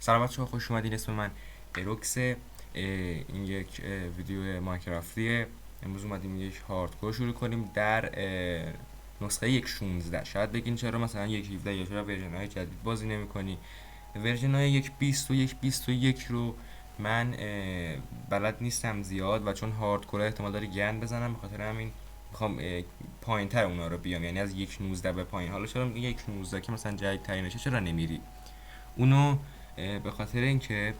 سلام بچه‌ها، خوش اومدین. اسم من اروکسه. این یک ویدیو ماینکرافتیه. امروز اومدیم یک هاردکور شروع کنیم در نسخه 1.16. شاید بگین چرا مثلا 1.17 یا چرا ورژن های جدید بازی نمی کنی. ورژن های 1.20 و 1.21 رو من بلد نیستم زیاد و چون هاردکور احتمال داره گند بزنم، به خاطر همین میخوام پایین تر اونا رو بیام، یعنی از 1.19 به پایین. حالا چرا میگه 1.19 که مثلا جدید ترینشه، چرا نمیری اونو؟ به خاطر اینکه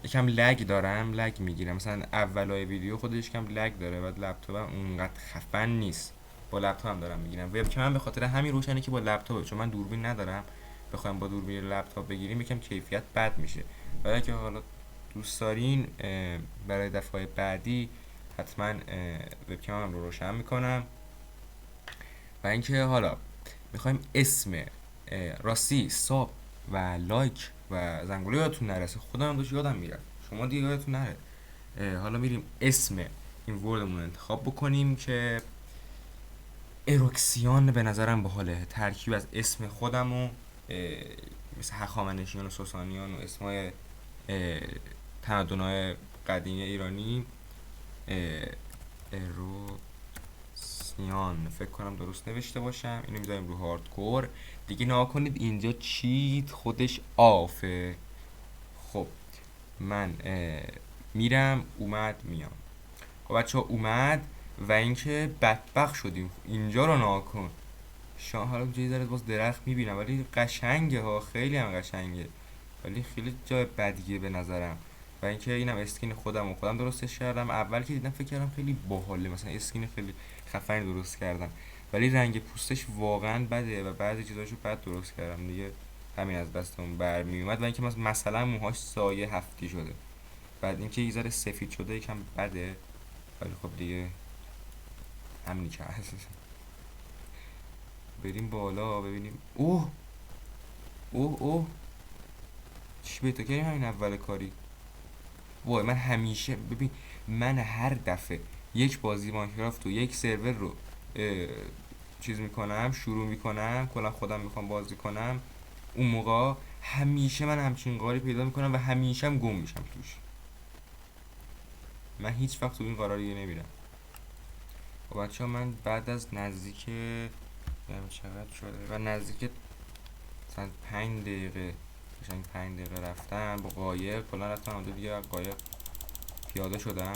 یکم لگ دارم، لگ میگیرم. مثلا اولای ویدیو خودش کم لگ داره و لپتاپم اونقدر خفن نیست. با لپتاپم دارم میگیرم. وبکمم به خاطر همین روشنه که با لپتاپه، چون من دوربین ندارم. بخوام با دوربین لپتاپ بگیریم یکم کیفیت بد میشه. ولی اگه حالا دوست دارین برای دفعه بعدی حتما وبکمم رو روشن میکنم. و اینکه حالا میخوایم اسم راستی ساب و لایک و زنگوله یادتون نرسه. خودم داشت یادم میره، شما دیگه یادتون نره. حالا میریم اسم این وردمون انتخاب بکنیم که اروکسیان به نظرم باحاله. ترکیب از اسم خودم و مثل هخامنشیان و ساسانیان و اسمای تمدن‌های قدیمی ایرانی. اروکسیان فکر کنم درست نوشته باشم. اینو میذاریم رو هاردکور. دیگه نگاه کنید اینجا چیت خودش آفه. خب من میرم اومد میام. خب بچه ها اومد و اینکه بدبخت شدیم. اینجا رو نگاه کن. حالا جایی داره باز درخت میبینم ولی قشنگه ها، خیلی هم قشنگه، ولی خیلی جای بدیه به نظرم. و اینکه اینم اسکین خودم درستش کردم. اول که دیدم فکر کردم خیلی باحاله، مثلا اسکین خیلی خفنی درست کردم، ولی رنگ پوستش واقعا بده و بعضی چیزاشو بد درست کردم دیگه. همین از دستمون برمی اومد. و اینکه مثلا موهاش سایه هفتی شده. بعد اینکه یه ذره سفید شده یکم بده، ولی خب دیگه همینی که هست. بریم بالا ببینیم. اوه اوه اوه، چی بهتا کردیم همین اول کاری. وای من همیشه ببین، من هر دفعه یک بازی ماینکرافت و یک سرور رو چیز میکنم، شروع میکنم، کلا خودم میخوام بازی کنم، اون موقع همیشه من همچین قاری پیدا میکنم و همیشه هم گم میشم توش. من هیچ وقت تو این قرار دیگه نمیرم. و بچه ها من بعد از نزدیک چقدر شده و نزدیک مثلا 5 دقیقه، قشنگ 5 دقیقه رفتن با قایق، کلا رفتم اونجا دیگه قایق پیاده شدم.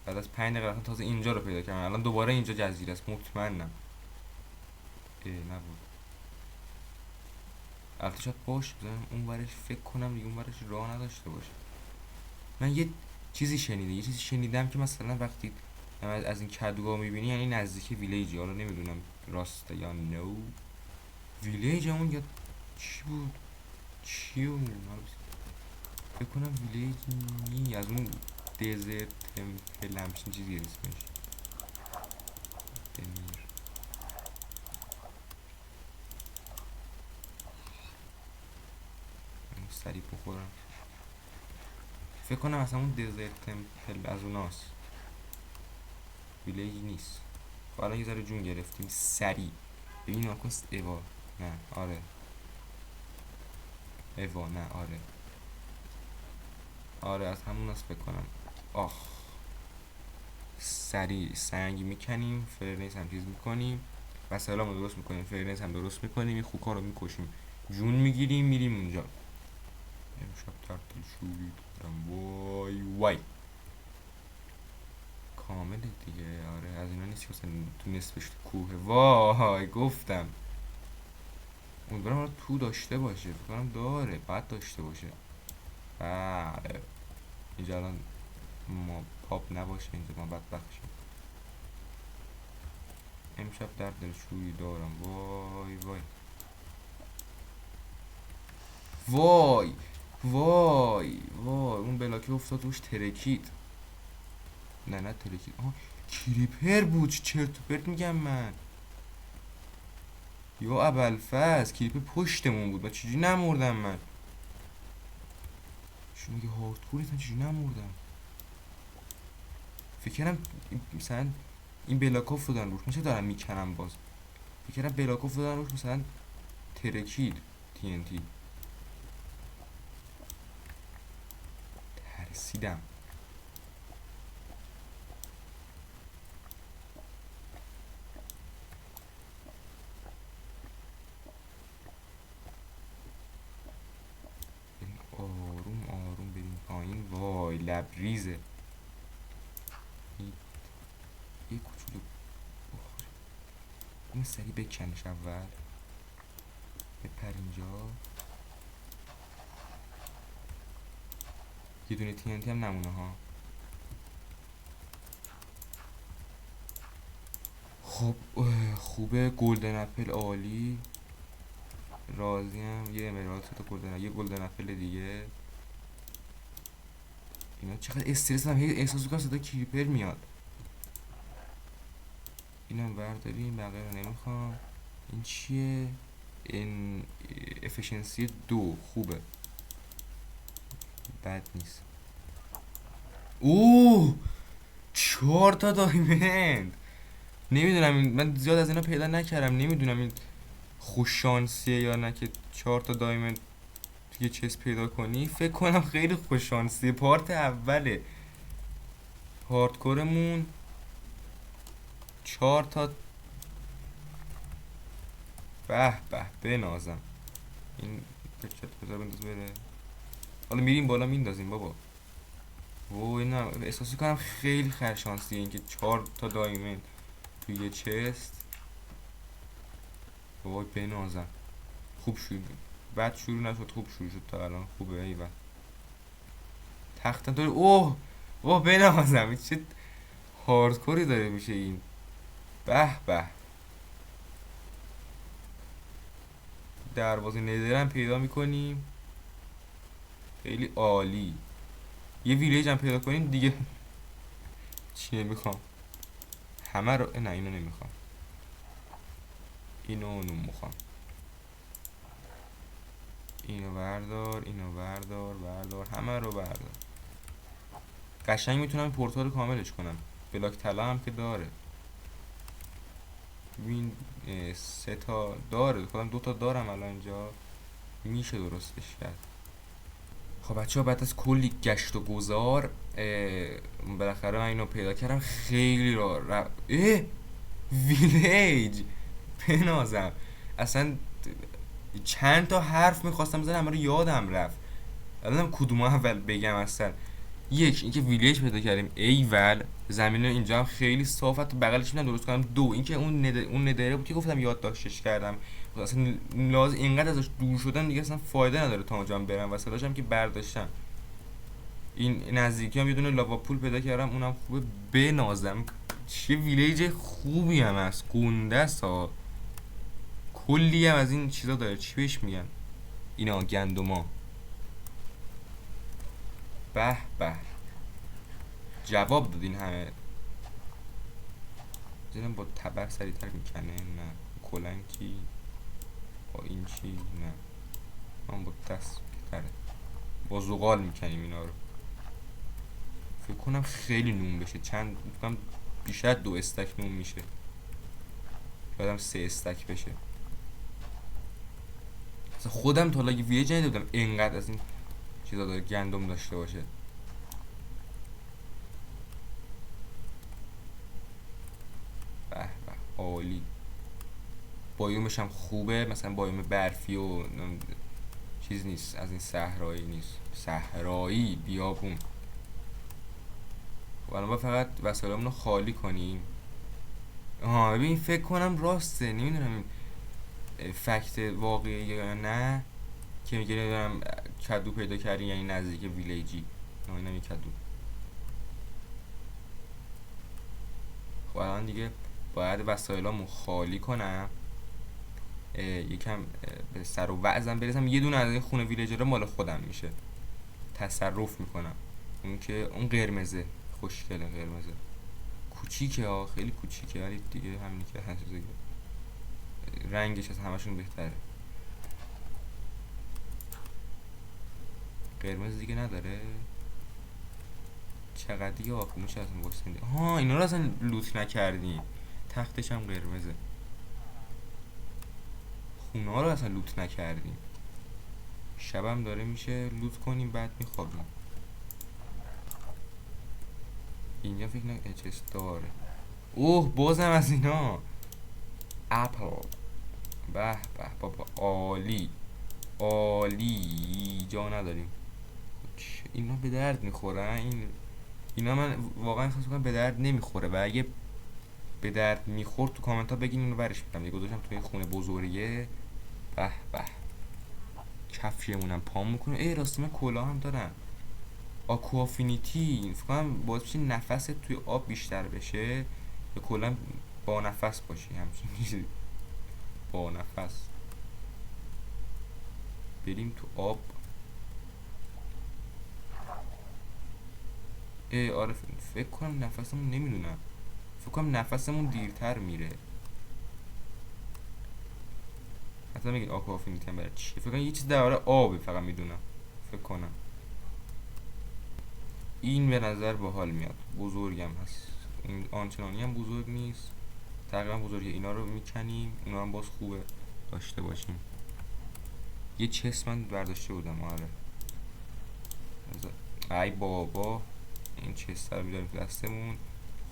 بعد از 5 دقیقه رفتن تازه اینجا رو پیدا کردم. الان دوباره اینجا جزیره است مطمئنم. نبود. البته شاید باشه بزنم اون ورش، فکر کنم دیگه اون ورش راه نداشته باشه. من یه چیزی شنیدم که مثلا وقتی از این کدوها میبینی یعنی نزدیک ویلیجی. حالا نمیدونم راسته یا نو. ویلیج اون یا چی بود؟ چی بود؟ فکر کنم ویلیج نی، از اون دزرت تمپل همچین چیزی اسمش. بمیر. سریع بخورم. فکر کنم اصلا اون دزرت تمپل از اوناست، ویلیج نیست. حالا یه ذره جون گرفتیم سریع. ببین ناکن ایوا. نه آره ایوا، نه آره آره از همون است فکر کنم. آخ، سریع سنگ میکنیم، فرنیس هم چیز میکنیم، وسایلمون رو درست میکنیم، فرنیس هم درست میکنیم، این خوکا رو میکشیم، جون میگیریم، میریم اونجا. امشب ترتیل شوری دارم. وای وای کامل دیگه. آره از اینا نیست که مثلا تو نصفش تو کوه. وای گفتم امیدوارم حالا تو داشته باشه. فکر کنم داره، بعد داشته باشه. بله اینجا الان ما پاپ نباشه اینجا ما بدبخت شیم. امشب در دلشویی دارم. وای وای وای وای وای اون بلاکه افتاد روش ترکید. نه ترکید. کریپر بود. چرت و پرت میگم من. یا ابوالفضل کریپر پشتمون بود. چجوری نمردم من؟ شما میگه هاردکور نیستم، چجوری نمردم؟ فکر کردم مثلا این بلاکا افتادن روش. مثلا دارم میکنم باز. فکر کردم بلاکا افتادن روش مثلا ترکید TNT. رسیدم. بریم آروم آروم بریم پایین. وای لبریزه. یه کوچولو بخوره. این سری بکنش اول. بپر اینجا. یه دونه TNT هم نمونه ها. خب خوبه. گلدن اپل عالی. راضیم. یه امرالد تا گلدن، یه گلدن اپل دیگه. اینا چقدر استرس هم، هی احساس میکنم صدا کریپر میاد. اینم برداریم، بقیه رو نمیخوام. این چیه؟ این افیشنسی 2 خوبه، بد نیست. اوه 4 تا دایمند. نمیدونم من زیاد از اینا پیدا نکردم، نمیدونم این خوششانسیه یا نه که 4 تا دایمند توی چست پیدا کنی. فکر کنم خیلی خوششانسیه. پارت اوله هاردکورمون 4 تا. به به بنازم. این پرچت بذار بنداز بره. حالا میریم بالا میندازیم بابا. وای نه احساس کنم خیلی خرشانسیه اینکه 4 تا دایمند توی یه چست. وای بنازم. خوب شروع، بعد شروع نشد، خوب شروع شد تا الان. خوبه. ایوه تختم داره. اوه بنازم. این چه هاردکوری داره میشه این. به به. دروازه ندرم پیدا میکنیم. خیلی عالی. یه ویلیج هم پیدا کنیم دیگه. چی نمیخوام همه رو. نه اینو نمیخوام. اینو میخوام. اینو بردار، اینو بردار همه رو بردار. قشنگ میتونم پورتال کاملش کنم. بلاک طلا هم که داره. این 3 تا داره. خودم 2 تا دارم الان اینجا. میشه درستش کرد. خب بچه ها بعد از کلی گشت و گذار بالاخره من اینو پیدا کردم. خیلی ویلیج بنازم. اصلا چند تا حرف میخواستم بزنم همه رو یادم رفت. الانم کدوم اول بگم اصلا. یک اینکه ویلیج پیدا کردیم. ایول زمین اینجا هم خیلی صافه. تو بغلش میتونم درست کنم. دو اینکه اون ندره بود که گفتم یادداشتش کردم. اصلا لازم اینقدر ازش دور شدن دیگه اصلا فایده نداره تا اونجا برم. واسه که برداشتم. این نزدیکی هم یه دونه لاوا پول پیدا کردم، اونم خوبه. بنازم. چه ویلیج خوبی هم هست. گنده است ها. کلی هم از این چیزا داره. چی بهش میگن اینا؟ گندما. به به جواب دادین همه. زیرم با تبر سریعتر میکنه. نه کلنکی با این چی؟ نه من با دست بهتره. با زغال میکنیم اینا رو. فکر کنم خیلی نون بشه. چند فکر بیشتر 2 استک نون میشه. یادم 3 استک بشه. اصلا خودم تا حالا یه ویلیج ندیدم اینقدر از این چیزا داره گندم داشته باشه. به به عالی. بایومش هم خوبه. مثلا بایوم برفی و چیز نیست، از این صحرایی نیست. صحرایی بیابون. و الان با فقط وسایلمون رو خالی کنیم. ببین فکر کنم راسته. نمیدونم این فکت واقعی یا نه که میگه نمیدونم کدو پیدا کردی یعنی نزدیک ویلیجی. اینم یه کدو. خب الان دیگه باید وسایلامو خالی کنم. یکم به سر و وعظم برسم. یه دونه از این خونه ویلیجر مال خودم میشه. تصرف میکنم. اون که اون قرمزه خوشگله. قرمزه کوچیکه ها، خیلی کوچیکه، ولی دیگه همینی که هست دیگه. رنگش از همشون بهتره. قرمز دیگه نداره. چقدر دیگه آخه میشه اصلا بستنی. اینا رو اصلا لوت نکردیم. تختش هم قرمزه. خونه ها رو اصلا لوت نکردیم. شبم داره میشه لوت کنیم بعد میخوابیم. اینجا فکر نکنم اچ داره. اوه بازم از اینا اپل. به به بابا عالی عالی جا نداریم. اینا به درد میخورن اینا من واقعا احساس میکنم به درد نمیخوره و اگه به درد میخورد تو کامنت ها بگین اینو ورش میدم دیگه. گذاشتم توی خونه بزرگه. به به کفشمونم پام میکنه. ای راستی من کلاه هم دارم آکوافینیتی. فکر کنم باعث میشه نفست توی آب بیشتر بشه یا کلا با نفس باشی همچین چیزی. با نفس بریم تو آب. آره فکر کنم نفسمون نمیدونم. فکر کنم نفسمون دیرتر میره. حتی میگین آکوافینیتی هم برای چیه. فکر کنم یه چیز درباره آبه فقط میدونم. فکر کنم این به نظر باحال میاد. بزرگم هست. این آنچنانی هم بزرگ نیست. تقریبا بزرگه. اینا رو میکنیم. اونا هم باز خوبه داشته باشیم. یه چست من برداشته بودم. آره ای بابا این چست رو میداریم تو دستمون.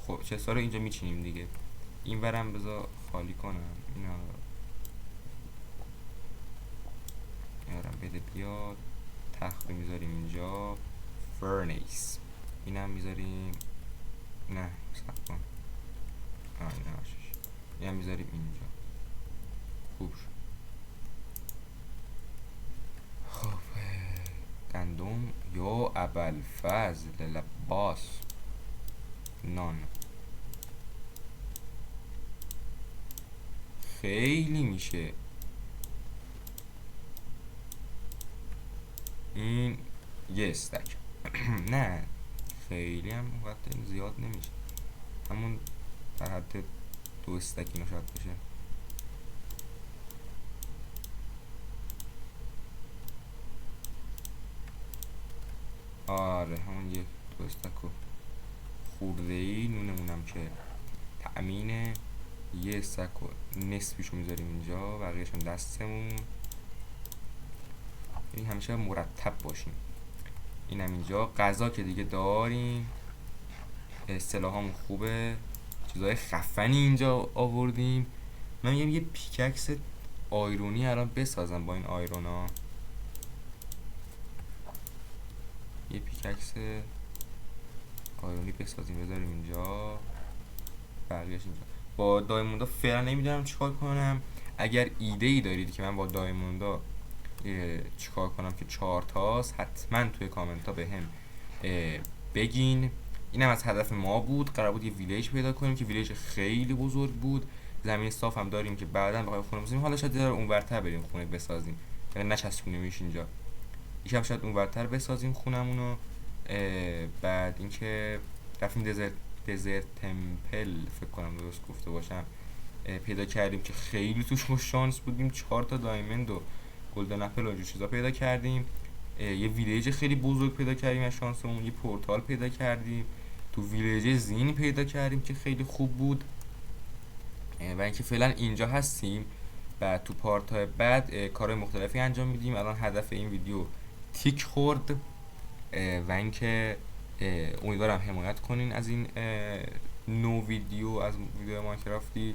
خب چست رو اینجا میچینیم دیگه. این ورم بذار خالی کنم. اینا میارم بده بیاد. تخت رو میذاریم اینجا. فرنیس اینم میذاریم. نه سب کن. نه اینم میذاریم اینجا. خوب شد. خب گندم یا ابوالفضل لباس نان خیلی میشه. این یه استک نه خیلی هم وقت زیاد نمیشه. همون در حد 2 استک اینو شاید بشه. آره همون 1-2 استک و خورده ای نونمونم که تأمینه. یه استک و نصفیشو میذاریم اینجا بقیهشم دستمون. این همیشه مرتب باشیم. اینم اینجا. غذا که دیگه داریم. اصطلاحامون خوبه. چیزای خفنی اینجا آوردیم. من میگم یه پیککس آیرونی الان بسازم با این آیرونا. یه پیککس آیرونی بسازیم بذاریم اینجا. بقیهش اینجا. با دایموندا فعلا نمیدونم چیکار کنم. اگر ایده ای دارید که من با دایموندا چیکار کنم که 4 تاست حتما توی کامنت ها به هم بگین. اینم از هدف ما بود. قرار بود یه ویلیج پیدا کنیم که ویلیج خیلی بزرگ بود. زمین صاف هم داریم که بعدا بخوایم خونه بسازیم. حالا شاید اونورتر بریم خونه بسازیم یعنی نچسبونیمش اینجا. یکم شاید اونورتر بسازیم خونمونو. بعد اینکه رفتیم دزرت تمپل فکر کنم درست گفته باشم پیدا کردیم که خیلی توش خوش شانس بودیم. 4 تا دایموند و گلدن اپل و اینجور چیزا پیدا کردیم. یه ویلیج خیلی بزرگ پیدا کردیم از شانسمون. یه پورتال پیدا کردیم. تو ویلیج زینی پیدا کردیم که خیلی خوب بود. و اینکه فعلا اینجا هستیم. بعد تو پارت های بعد کارهای مختلفی انجام میدیم. الان هدف این ویدیو تیک خورد و اینکه امیدوارم حمایت کنین از این نو ویدیو از ویدیو ماینکرافتی.